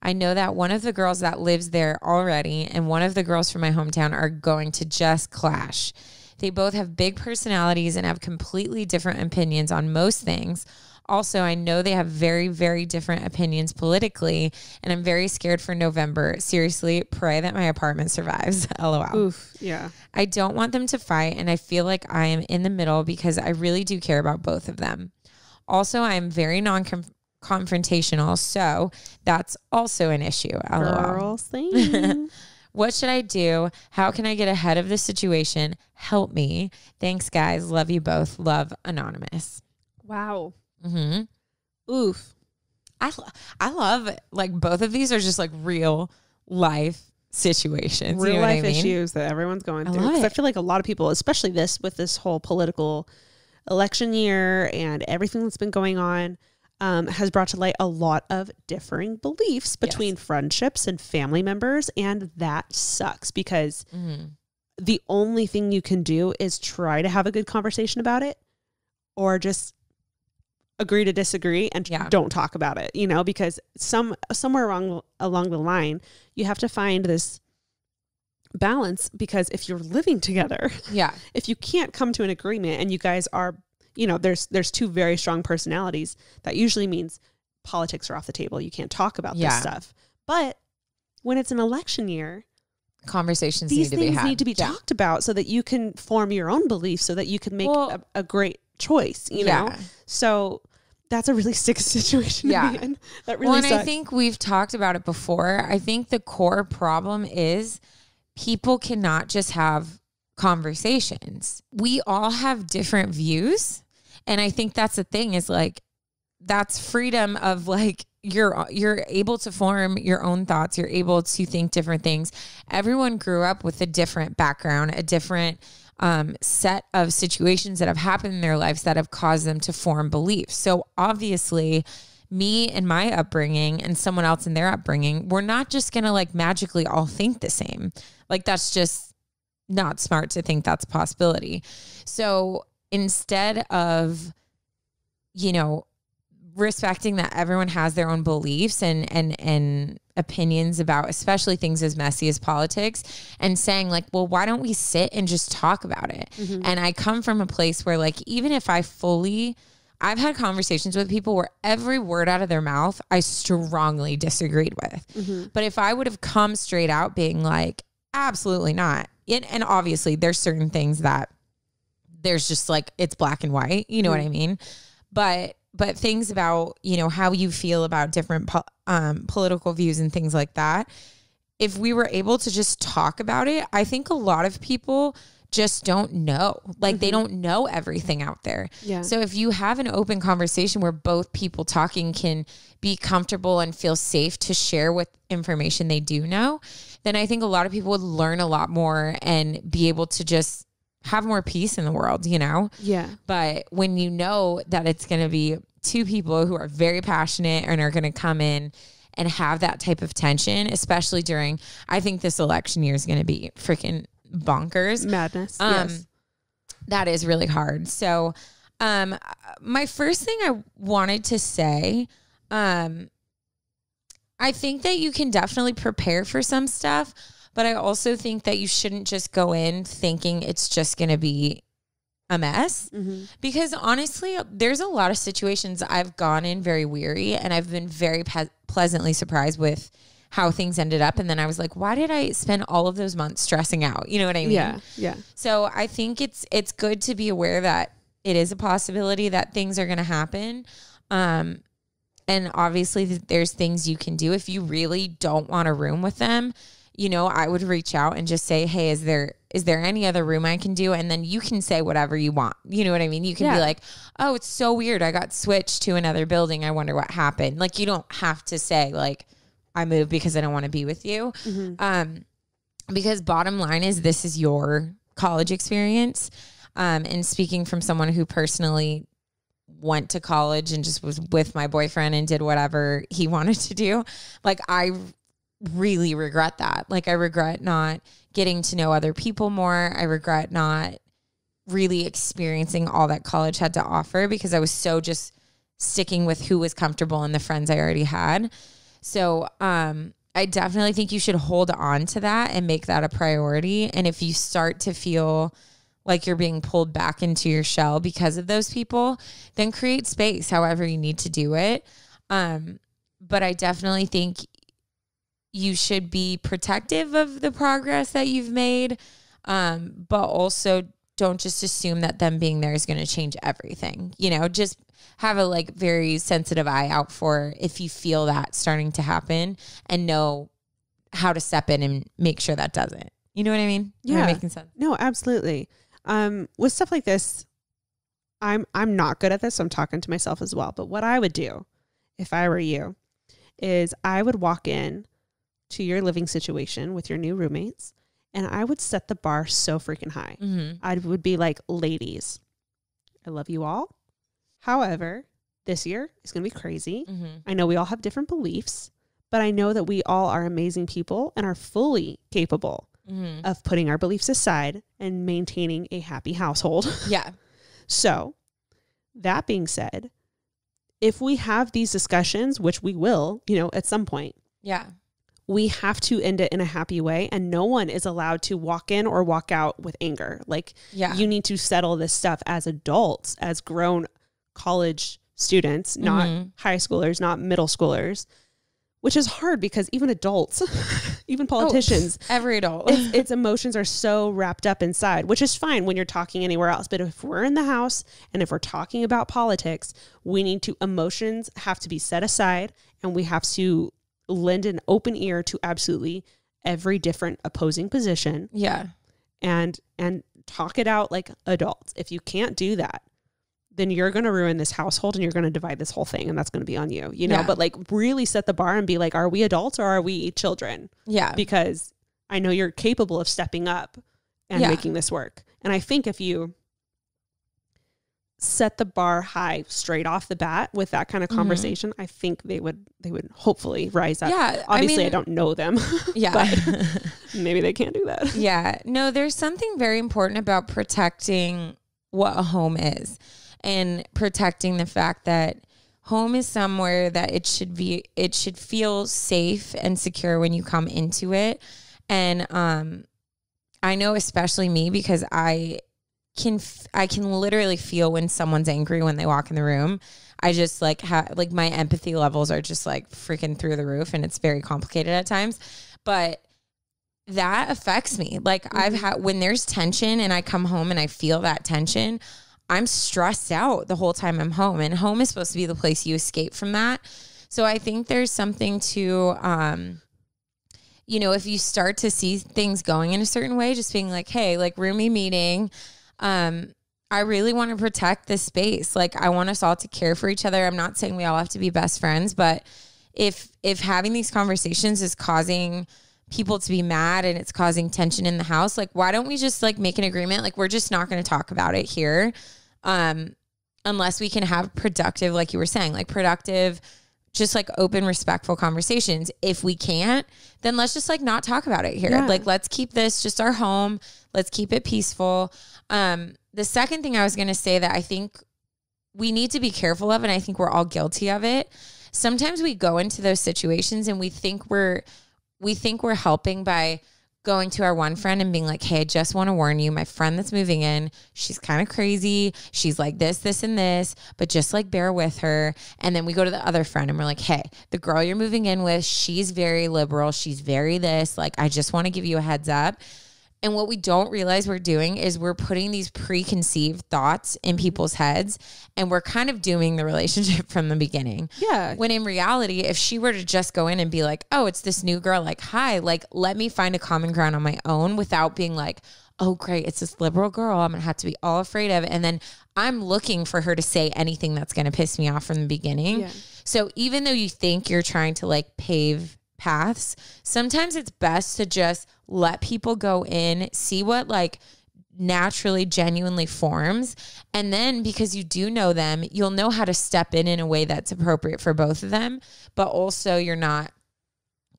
I know that one of the girls that lives there already and one of the girls from my hometown are going to just clash. They both have big personalities and have completely different opinions on most things. Also, I know they have very, very different opinions politically, and I'm very scared for November. Seriously, pray that my apartment survives. LOL. Oof, yeah. I don't want them to fight, and I feel like I am in the middle because I really do care about both of them. Also, I am very confrontational, so that's also an issue. Girl, same. What should I do? How can I get ahead of this situation? Help me. Thanks, guys. Love you both. Love, Anonymous. Wow. Mm-hmm. Oof. I love it. Like, both of these are just like real life situations. Real you know life what I mean? issues that everyone's going through. love it. I feel like a lot of people, especially with this whole political election year and everything that's been going on, has brought to light a lot of differing beliefs between friendships and family members. And that sucks because the only thing you can do is try to have a good conversation about it, or just agree to disagree and don't talk about it, because somewhere along the line, you have to find this balance, because if you're living together, if you can't come to an agreement and you guys are, there's 2 very strong personalities, that usually means politics are off the table. You can't talk about this stuff. But when it's an election year, conversations these need to be things had. need to be talked about so that you can form your own beliefs, so that you can make a great choice, know? So that's a really sick situation to be in. That really sucks. I think we've talked about it before. I think the core problem is people cannot just have conversations. We all have different views. And I think that's the thing, is like, that's freedom of like, you're able to form your own thoughts. You're able to think different things. Everyone grew up with a different background, a different set of situations that have happened in their lives that have caused them to form beliefs. So obviously, me and my upbringing and someone else in their upbringing, we're not just going to like magically all think the same. Like, that's just not smart to think that's a possibility. So instead of, respecting that everyone has their own beliefs and opinions about especially things as messy as politics, and saying like, well, why don't we sit and just talk about it? And I come from a place where, like, even if I've had conversations with people where every word out of their mouth I strongly disagreed with. But if I would have come straight out being like, absolutely not. And obviously there's certain things that there's just like, it's black and white, you know what I mean? But things about, how you feel about different political views and things like that, if we were able to just talk about it, I think a lot of people just don't know. Like, they don't know everything out there. So if you have an open conversation where both people talking can be comfortable and feel safe to share what information they do know, then I think a lot of people would learn a lot more and be able to just have more peace in the world, But when you know that it's going to be 2 people who are very passionate and are going to come in and have that type of tension, especially during, I think this election year is going to be freaking bonkers. Madness. Yes. That is really hard. So, my first thing I wanted to say, I think that you can definitely prepare for some stuff, but I also think that you shouldn't just go in thinking it's just going to be a mess, because honestly, there's a lot of situations I've gone in very weary, and I've been very pleasantly surprised with how things ended up. And then I was like, why did I spend all of those months stressing out? You know what I mean? Yeah. Yeah. So I think it's good to be aware that it is a possibility that things are going to happen. And obviously there's things you can do if you really don't want a room with them. You know, I would reach out and just say, hey, is there any other room I can do? And then you can say whatever you want. You know what I mean? You can be like, oh, it's so weird, I got switched to another building, I wonder what happened. Like, you don't have to say like, I moved because I don't want to be with you. Because bottom line is, this is your college experience. And speaking from someone who personally went to college and just was with my boyfriend and did whatever he wanted to do, like, I really regret that. Like, I regret not getting to know other people more. I regret not really experiencing all that college had to offer, because I was so just sticking with who was comfortable and the friends I already had. So I definitely think you should hold on to that and make that a priority. And if you start to feel like you're being pulled back into your shell because of those people, then create space however you need to do it. But I definitely think you should be protective of the progress that you've made, but also don't just assume that them being there is going to change everything. You know, just have a like very sensitive eye out for if you feel that starting to happen, and know how to step in and make sure that doesn't. You know what I mean? Yeah. Am I making sense? No, absolutely. With stuff like this, I'm not good at this, so I'm talking to myself as well. But what I would do if I were you is I would walk in to your living situation with your new roommates, and I would set the bar so freaking high. I would be like, ladies, I love you all. However, this year is going to be crazy. I know we all have different beliefs, but I know that we all are amazing people and are fully capable of putting our beliefs aside and maintaining a happy household. Yeah. So that being said, if we have these discussions, which we will, you know, at some point, yeah, we have to end it in a happy way, and no one is allowed to walk in or walk out with anger. Like, you need to settle this stuff as adults, as grown college students, not high schoolers, not middle schoolers, which is hard because even adults, even politicians, every adult, its emotions are so wrapped up inside, which is fine when you're talking anywhere else. But if we're in the house and if we're talking about politics, emotions have to be set aside, and we have to lend an open ear to absolutely every different opposing position. Yeah. And talk it out like adults. If you can't do that, then you're going to ruin this household and you're going to divide this whole thing, and that's going to be on you, you know, but like really set the bar and be like, are we adults or are we children? Yeah. Because I know you're capable of stepping up and making this work. And I think if you set the bar high straight off the bat with that kind of conversation, I think they would hopefully rise up. Yeah. Obviously I don't know them. Yeah. But maybe they can't do that. Yeah. No, there's something very important about protecting what a home is, and protecting the fact that home is somewhere that it should feel safe and secure when you come into it. And I know, especially me, because I can literally feel when someone's angry when they walk in the room. I just like my empathy levels are just like freaking through the roof, and it's very complicated at times, but that affects me. Like I've had, when there's tension and I come home and I feel that tension, I'm stressed out the whole time I'm home, and home is supposed to be the place you escape from that. So I think there's something to, you know, if you start to see things going in a certain way, just being like, hey, like roomie meeting, I really want to protect this space. Like I want us all to care for each other. I'm not saying we all have to be best friends, but if having these conversations is causing people to be mad and it's causing tension in the house, like why don't we just like make an agreement? Like we're just not going to talk about it here. Unless we can have productive, like you were saying, like productive just like open, respectful conversations. If we can't, then let's just like not talk about it here. Yeah. Like, let's keep this just our home. Let's keep it peaceful. The second thing I was going to say that I think we need to be careful of, and I think we're all guilty of it. Sometimes we go into those situations and we think we're helping by going to our one friend and being like, hey, I just want to warn you, my friend that's moving in, she's kind of crazy. She's like this, and this, but just like bear with her. And then we go to the other friend and we're like, hey, the girl you're moving in with, she's very liberal. She's very this, like, I just want to give you a heads up. And what we don't realize we're doing is we're putting these preconceived thoughts in people's heads, and we're kind of dooming the relationship from the beginning. Yeah. When in reality, if she were to just go in and be like, oh, it's this new girl, like, hi, like, let me find a common ground on my own without being like, oh, great, it's this liberal girl I'm going to have to be all afraid of. And then I'm looking for her to say anything that's going to piss me off from the beginning. Yeah. So even though you think you're trying to like pave paths, sometimes it's best to just let people go in, see what like naturally, genuinely forms. And then because you do know them, you'll know how to step in a way that's appropriate for both of them. But also you're not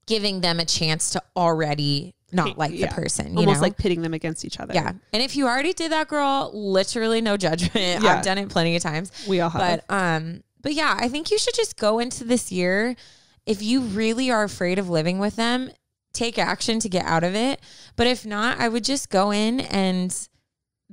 giving them a chance to already not like the person, almost like pitting them against each other. Yeah. And if you already did that, girl, literally no judgment. Yeah. I've done it plenty of times. We all have. But yeah, I think you should just go into this year. If you really are afraid of living with them, take action to get out of it. But if not, I would just go in and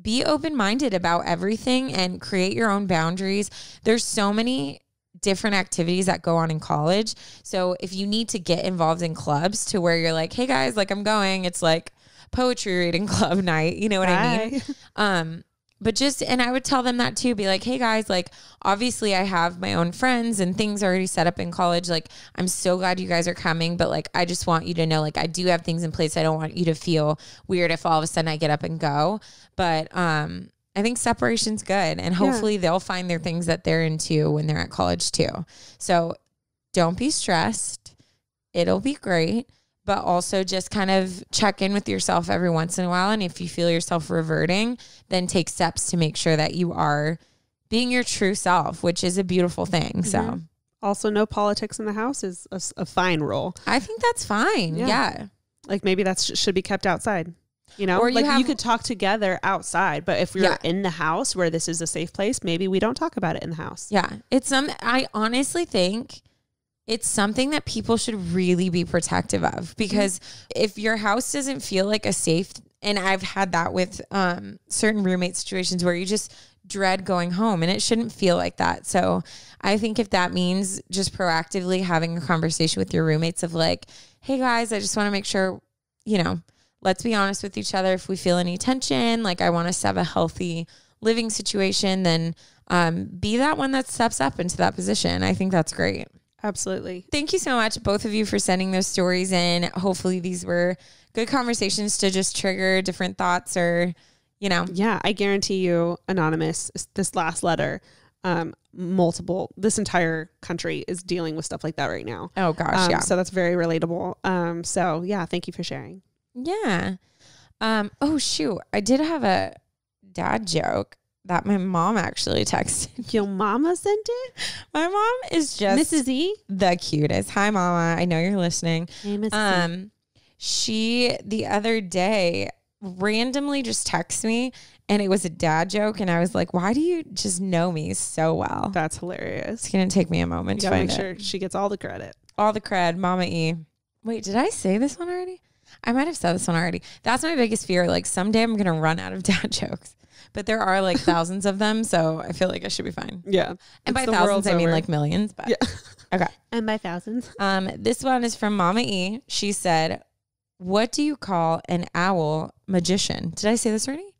be open-minded about everything and create your own boundaries. There's so many different activities that go on in college. So if you need to get involved in clubs to where you're like, hey guys, like I'm going, it's like poetry reading club night. You know what I mean? But just, and I would tell them that too, be like, hey guys, like, obviously I have my own friends and things already set up in college. Like, I'm so glad you guys are coming, but like, I just want you to know, like, I do have things in place. I don't want you to feel weird if all of a sudden I get up and go. But, I think separation's good, and hopefully they'll find their things that they're into when they're at college too. So don't be stressed. It'll be great. But also just kind of check in with yourself every once in a while. And if you feel yourself reverting, then take steps to make sure that you are being your true self, which is a beautiful thing. Mm-hmm. So also no politics in the house is a fine rule. I think that's fine. Yeah. Like maybe that should be kept outside, you know, or you could talk together outside, but if you're in the house where this is a safe place, maybe we don't talk about it in the house. Yeah. I honestly think it's something that people should really be protective of, because if your house doesn't feel like a safe, and I've had that with certain roommate situations where you just dread going home, and it shouldn't feel like that. So I think if that means just proactively having a conversation with your roommates of like, hey guys, I just want to make sure, you know, let's be honest with each other. If we feel any tension, like I want us to have a healthy living situation, then be that one that steps up into that position. I think that's great. Absolutely. Thank you so much, both of you, for sending those stories in. Hopefully these were good conversations to just trigger different thoughts, or, you know. Yeah, I guarantee you, Anonymous, this last letter, this entire country is dealing with stuff like that right now. Oh gosh, yeah. So that's very relatable. So yeah, thank you for sharing. Yeah. Oh shoot, I did have a dad joke that my mom actually texted. Your mama sent it? My mom is just Mrs. E, the cutest. Hi mama, I know you're listening. Hey, Mrs. E. She the other day randomly just texted me, and it was a dad joke, and I was like, why do you just know me so well? That's hilarious. It's gonna take me a moment to find make sure she gets all the credit. All the cred, Mama E. Wait, did I say this one already? I might have said this one already. That's my biggest fear. Like someday I'm gonna run out of dad jokes. But there are like thousands of them, so I feel like I should be fine. Yeah. And by thousands, I mean like millions. But yeah. Okay. And by thousands. This one is from Mama E. She said, what do you call an owl magician? Did I say this already?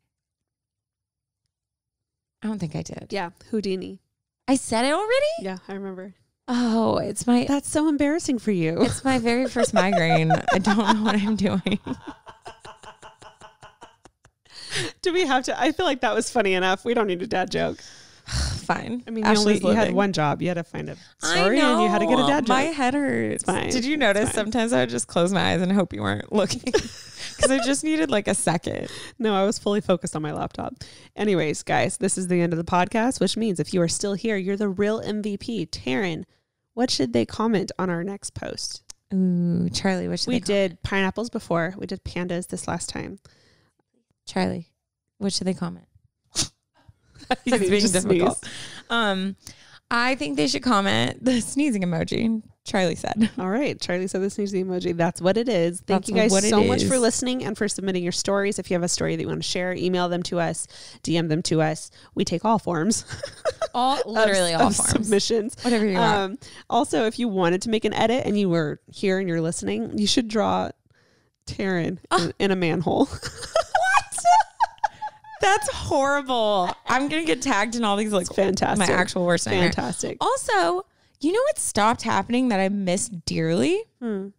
I don't think I did. Yeah. Houdini. I said it already? Yeah, I remember. Oh, that's so embarrassing for you. It's my very first migraine. I don't know what I'm doing. Do we have to? I feel like that was funny enough. We don't need a dad joke. Fine. I mean, you had one job. You had to find a story and you had to get a dad joke. My head hurts. It's fine. Did you notice sometimes I would just close my eyes and hope you weren't looking? Because I just needed like a second. No, I was fully focused on my laptop. Anyways, guys, this is the end of the podcast, which means if you are still here, you're the real MVP. Taryn, What should they comment on our next post? Ooh, Charlie, what should we they comment? did pineapples before. We did pandas this last time. Charlie, what should they comment? He's being difficult. I think they should comment the sneezing emoji. Charlie said. All right. Charlie said the sneezing emoji. That's what it is. Thank you guys so much for listening and for submitting your stories. If you have a story that you want to share, email them to us, DM them to us. We take all forms. Literally all forms. Submissions. Whatever you want. Also, if you wanted to make an edit and you were here and you're listening, you should draw Taryn in a manhole. That's horrible. I'm going to get tagged in all these like fantastic. My actual worst nightmare. Fantastic. Also, you know what stopped happening that I miss dearly? Remember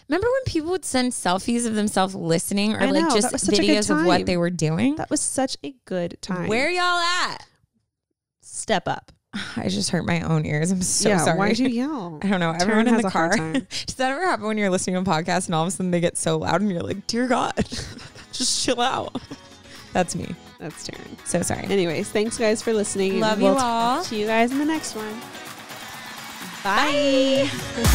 when people would send selfies of themselves listening or like just videos of what they were doing? That was such a good time. Where y'all at? Step up. I just hurt my own ears. I'm so sorry. Why'd you yell? I don't know. Everyone in the car. Does that ever happen when you're listening to a podcast and all of a sudden they get so loud and you're like, dear God, just chill out. That's me. That's Taryn. So sorry. Anyways, thanks guys for listening. Love you all. See you guys in the next one. Bye.